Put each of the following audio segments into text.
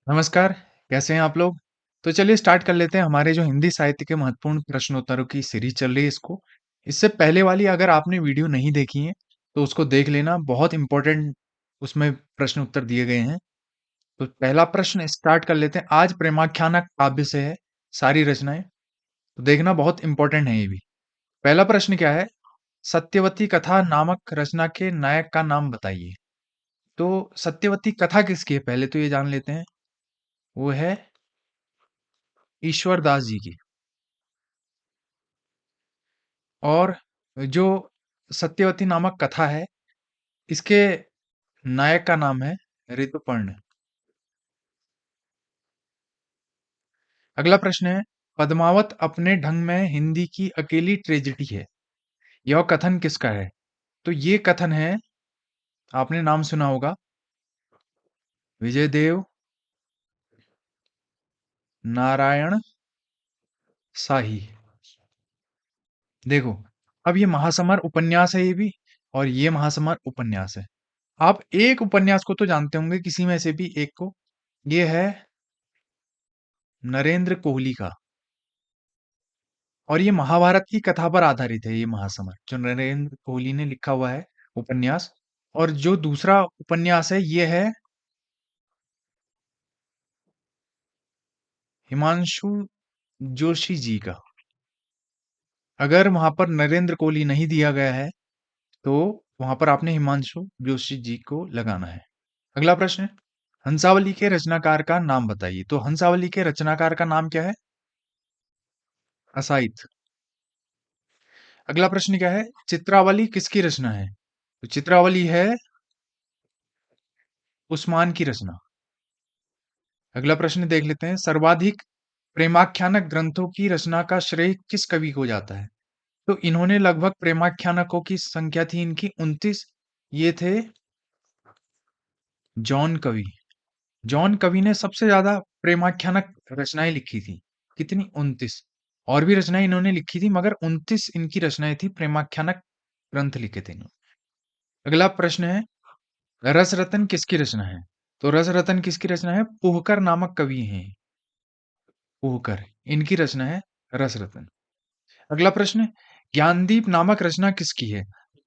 नमस्कार, कैसे हैं आप लोग? तो चलिए स्टार्ट कर लेते हैं हमारे जो हिंदी साहित्य के महत्वपूर्ण प्रश्नोत्तरों की सीरीज़ चल रही है इसको। इससे पहले वाली अगर आपने वीडियो नहीं देखी है, तो उसको देख लेना, बहुत इम्पोर्टेंट उसमें प्रश्न उत्तर दिए गए हैं। तो पहला प्रश्न स्टार्ट कर लेते हैं, आज प्रेमाख्यान काव्य से है सारी रचनाएँ, तो देखना बहुत इम्पोर्टेंट है ये भी। पहला प्रश्न क्या है? सत्यवती कथा नामक रचना के नायक का नाम बताइए। तो सत्यवती कथा किसकी है? पहले तो ये जान लेते हैं, वो है ईश्वर दास जी की। और जो सत्यवती नामक कथा है, इसके नायक का नाम है ऋतुपर्ण। अगला प्रश्न है, पद्मावत अपने ढंग में हिंदी की अकेली ट्रेजेडी है। यह कथन किसका है? तो ये कथन है, आपने नाम सुना होगा, विजय देव नारायण शाही। देखो, अब ये महासमर उपन्यास है ये भी, और ये महासमर उपन्यास है। आप एक उपन्यास को तो जानते होंगे, किसी में से भी एक को। ये है नरेंद्र कोहली का, और ये महाभारत की कथा पर आधारित है, ये महासमर जो नरेंद्र कोहली ने लिखा हुआ है उपन्यास। और जो दूसरा उपन्यास है, ये है हिमांशु जोशी जी का। अगर वहां पर नरेंद्र कोहली नहीं दिया गया है, तो वहां पर आपने हिमांशु जोशी जी को लगाना है। अगला प्रश्न है, हंसावली के रचनाकार का नाम बताइए। तो हंसावली के रचनाकार का नाम क्या है? असाइथ। अगला प्रश्न क्या है, चित्रावली किसकी रचना है? तो चित्रावली है उस्मान की रचना। अगला प्रश्न देख लेते हैं, सर्वाधिक प्रेमाख्यानक ग्रंथों की रचना का श्रेय किस कवि को जाता है? तो इन्होंने लगभग प्रेमाख्यानकों की संख्या थी इनकी 29। ये थे जॉन कवि। जॉन कवि ने सबसे ज्यादा प्रेमाख्यानक रचनाएं लिखी थी। कितनी? 29। और भी रचनाएं इन्होंने लिखी थी, मगर 29 इनकी रचनाएं थी, प्रेमाख्यानक ग्रंथ लिखे थे इन्होंने। अगला प्रश्न है, रस रतन किसकी रचना है? तो रस रतन किसकी रचना है? पुहकर नामक कवि हैं। पुहकर, इनकी रचना है रस रतन। अगला प्रश्न, ज्ञानदीप नामक रचना किसकी है?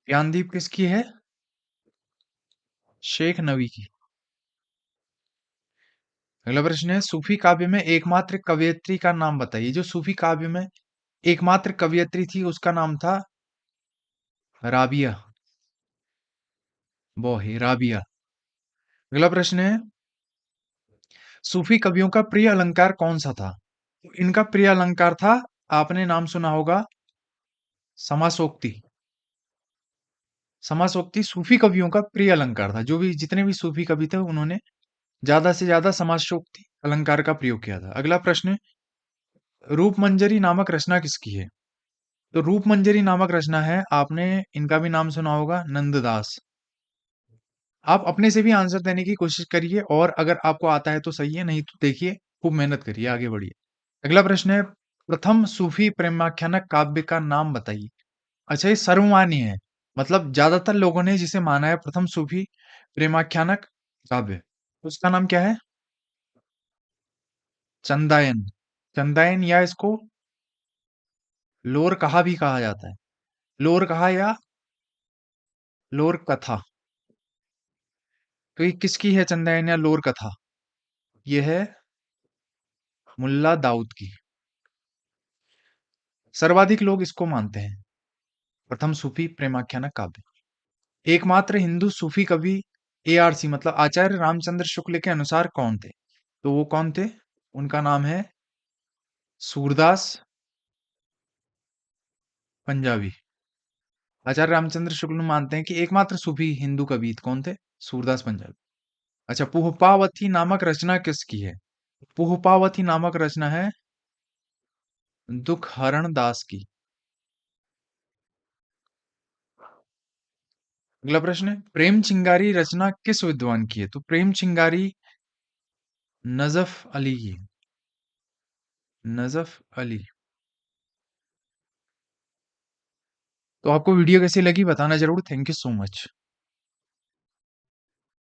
ज्ञानदीप किसकी है? शेख नवी की। अगला प्रश्न है, सूफी काव्य में एकमात्र कवयित्री का नाम बताइए। जो सूफी काव्य में एकमात्र कवयित्री थी, उसका नाम था राबिया। वो है राबिया। अगला प्रश्न है, सूफी कवियों का प्रिय अलंकार कौन सा था? तो इनका प्रिय अलंकार था, आपने नाम सुना होगा, समासोक्ति। समासोक्ति सूफी कवियों का प्रिय अलंकार था। जो भी जितने भी सूफी कवि थे, उन्होंने ज्यादा से ज्यादा समासोक्ति अलंकार का प्रयोग किया था। अगला प्रश्न, रूपमंजरी नामक रचना किसकी है? तो रूपमंजरी नामक रचना है, आपने इनका भी नाम सुना होगा, नंददास। आप अपने से भी आंसर देने की कोशिश करिए, और अगर आपको आता है तो सही है, नहीं तो देखिए, खूब मेहनत करिए, आगे बढ़िए। अगला प्रश्न है, प्रथम सूफी प्रेमाख्यानक काव्य का नाम बताइए। अच्छा, ये सर्वमान्य है, मतलब ज्यादातर लोगों ने जिसे माना है प्रथम सूफी प्रेमाख्यानक काव्य, उसका नाम क्या है? चंदायन। चंदायन, या इसको लोर कहा भी कहा जाता है। लोर कहा या लोर कथा। तो ये किसकी है चंदायन या लोर कथा? ये है मुल्ला दाऊद की। सर्वाधिक लोग इसको मानते हैं प्रथम सूफी प्रेमाख्यानक काव्य। एकमात्र हिंदू सूफी कवि ARC मतलब आचार्य रामचंद्र शुक्ल के अनुसार कौन थे? तो वो कौन थे? उनका नाम है सूरदास पंजाबी। आचार्य रामचंद्र शुक्ल मानते हैं कि एकमात्र सूफी हिंदू कवि कौन थे? सूरदास पंजाबी। अच्छा, पुष्पावती नामक रचना किसकी है? पुष्पावती नामक रचना है दुख हरण दास की। अगला प्रश्न है, प्रेम चिंगारी रचना किस विद्वान की है? तो प्रेम चिंगारी नजफ अली की। नजफ अली। तो आपको वीडियो कैसी लगी बताना जरूर। Thank you so much.